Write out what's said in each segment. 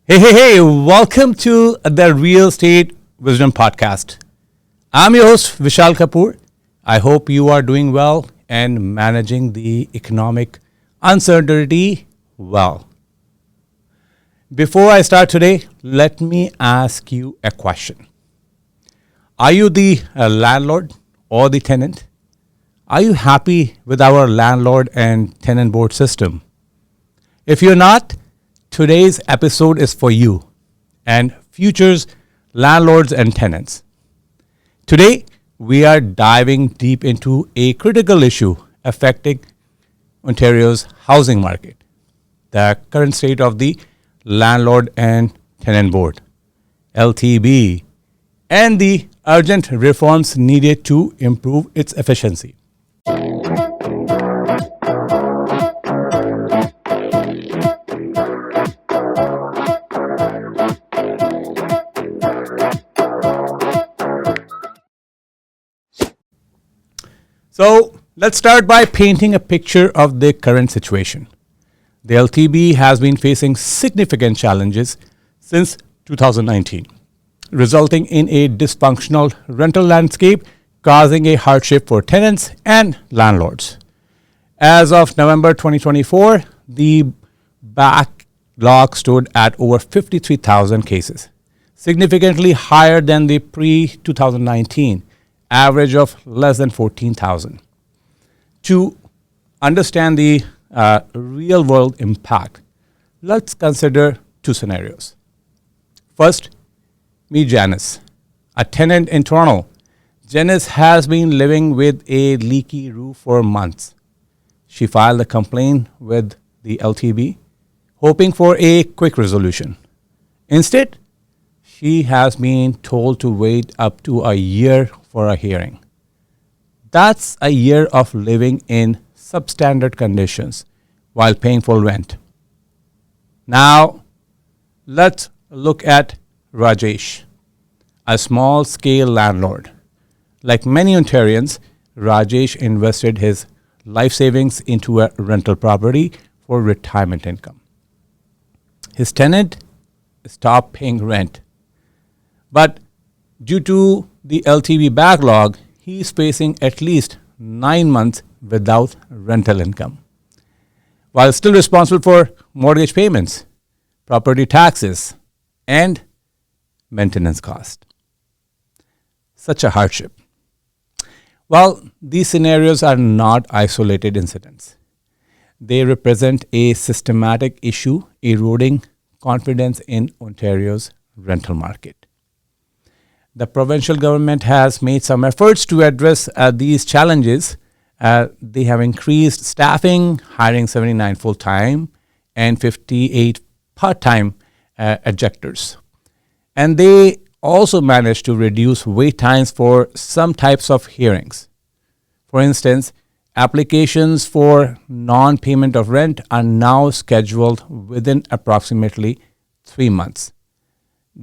Welcome to the Real Estate Wisdom Podcast. I'm your host, Vishal Kapoor. I hope you are doing well and managing the economic uncertainty well. Before I start today, let me ask you a question. Are you the landlord or the tenant? Are you happy with our landlord and tenant board system? If you're not, today's episode is for you and futures landlords and tenants. Today, we are diving deep into a critical issue affecting Ontario's housing market, the current state of the Landlord and Tenant Board, LTB, and the urgent reforms needed to improve its efficiency. So let's start by painting a picture of the current situation. The LTB has been facing significant challenges since 2019, resulting in a dysfunctional rental landscape causing a hardship for tenants and landlords. As of November 2024, the backlog stood at over 53,000 cases, significantly higher than the pre-2019 average of less than 14,000. To understand the real world impact, let's consider two scenarios. First, meet Janice, a tenant in Toronto. Janice has been living with a leaky roof for months. She filed a complaint with the LTB, hoping for a quick resolution. Instead, she has been told to wait up to a year for a hearing. That's a year of living in substandard conditions while paying full rent. Now, let's look at Rajesh, a small-scale landlord. Like many Ontarians, Rajesh invested his life savings into a rental property for retirement income. His tenant stopped paying rent, but due to the LTV backlog, he is facing at least 9 months without rental income, while still responsible for mortgage payments, property taxes, and maintenance costs. Such a hardship. Well, these scenarios are not isolated incidents. They represent a systematic issue eroding confidence in Ontario's rental market. The provincial government has made some efforts to address these challenges. They have increased staffing, hiring 79 full-time and 58 part-time adjectors. And they also managed to reduce wait times for some types of hearings. For instance, applications for non-payment of rent are now scheduled within approximately 3 months,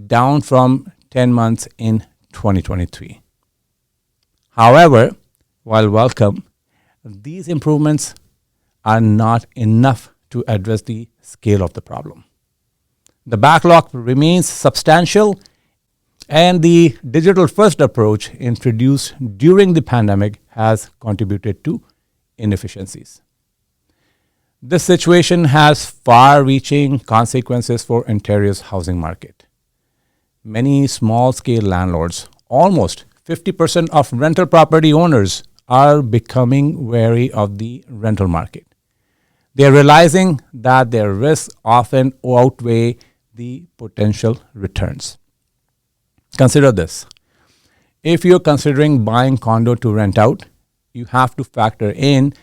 down from 10 months in 2023. However, while welcome, these improvements are not enough to address the scale of the problem. The backlog remains substantial, and the digital-first approach introduced during the pandemic has contributed to inefficiencies. This situation has far-reaching consequences for Ontario's housing market. Many small-scale landlords, almost 50% of rental property owners, are becoming wary of the rental market. They are realizing that their risks often outweigh the potential returns. Consider this. If you're considering buying condo to rent out, you have to factor in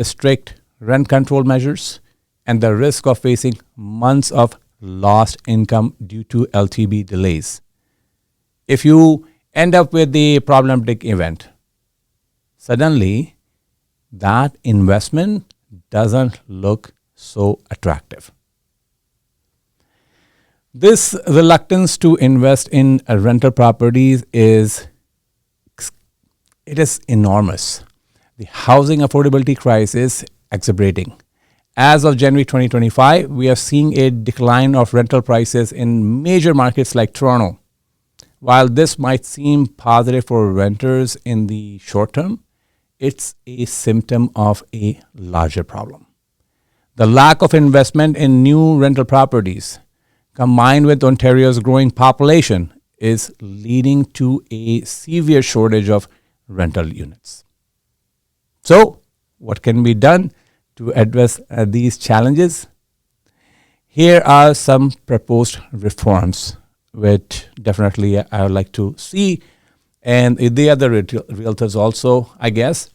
strict rent control measures and the risk of facing months of lost income due to LTB delays. If you end up with the problematic event, suddenly that investment doesn't look so attractive. This reluctance to invest in rental properties is enormous. The housing affordability crisis exacerbating, As of January 2025, we are seeing a decline of rental prices in major markets like Toronto. While this might seem positive for renters in the short term, it's a symptom of a larger problem. The lack of investment in new rental properties, combined with Ontario's growing population, is leading to a severe shortage of rental units. So, what can be done to address these challenges? Here are some proposed reforms, which definitely I would like to see, and the other realtors also, I guess.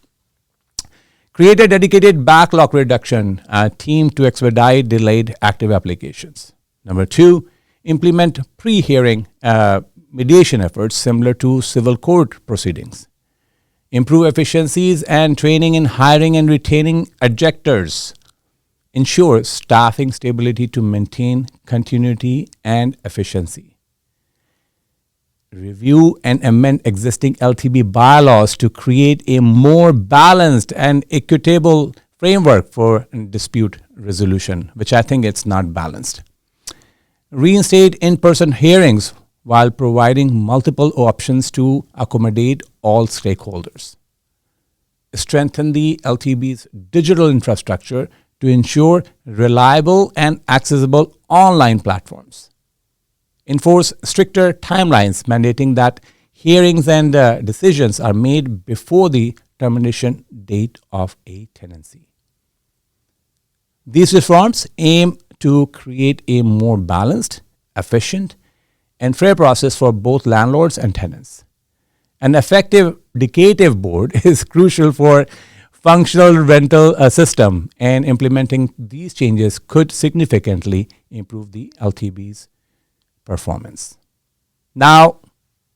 Create a dedicated backlog reduction team to expedite delayed active applications. Number 2, implement pre-hearing mediation efforts similar to civil court proceedings. Improve efficiencies and training in hiring and retaining adjectors. Ensure staffing stability to maintain continuity and efficiency. Review and amend existing LTB bylaws to create a more balanced and equitable framework for dispute resolution, which I think it's not balanced. Reinstate in-person hearings while providing multiple options to accommodate all stakeholders. Strengthen the LTB's digital infrastructure to ensure reliable and accessible online platforms. Enforce stricter timelines, mandating that hearings and decisions are made before the termination date of a tenancy. These reforms aim to create a more balanced, efficient, and fair process for both landlords and tenants. An effective dedicated board is crucial for functional rental system, and implementing these changes could significantly improve the LTB's performance. Now,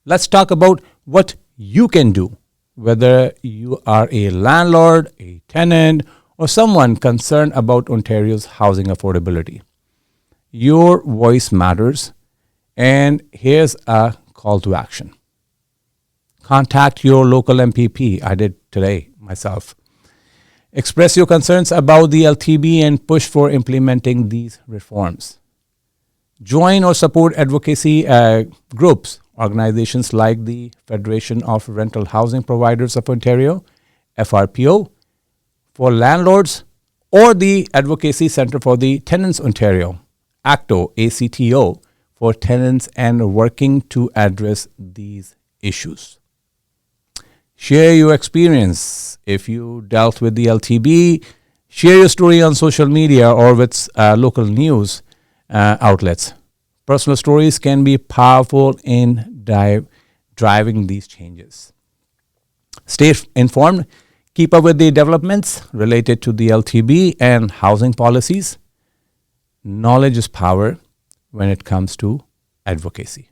let's talk about what you can do, whether you are a landlord, a tenant, or someone concerned about Ontario's housing affordability. Your voice matters, and here's a call to action. Contact your local MPP. I did today myself. Express your concerns about the LTB and push for implementing these reforms. Join or support advocacy groups, organizations like the Federation of Rental Housing Providers of Ontario, FRPO, for landlords, or the Advocacy Centre for the Tenants Ontario, ACTO, ACTO, for tenants, and working to address these issues. Share your experience. If you dealt with the LTB, share your story on social media or with local news outlets. Personal stories can be powerful in driving these changes. Stay informed. Keep up with the developments related to the LTB and housing policies. Knowledge is power when it comes to advocacy.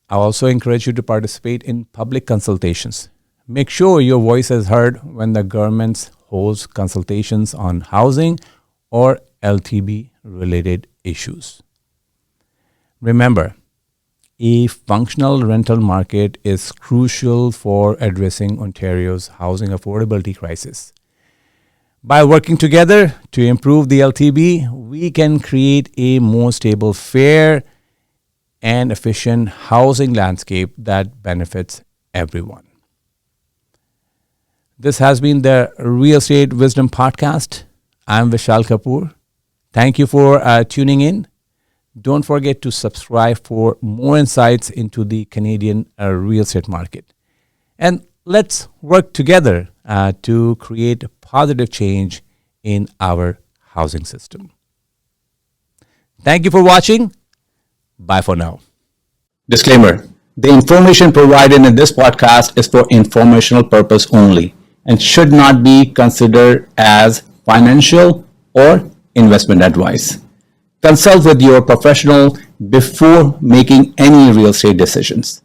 I also encourage you to participate in public consultations. Make sure your voice is heard when the government holds consultations on housing or LTB related issues. Remember, a functional rental market is crucial for addressing Ontario's housing affordability crisis. By working together to improve the LTB, we can create a more stable, fair, and efficient housing landscape that benefits everyone. This has been the Real Estate Wisdom Podcast. I'm Vishal Kapoor. Thank you for tuning in. Don't forget to subscribe for more insights into the Canadian real estate market. And let's work together to create positive change in our housing system. Thank you for watching. Bye for now. Disclaimer. The information provided in this podcast is for informational purpose only and should not be considered as financial or investment advice. Consult with your professional before making any real estate decisions.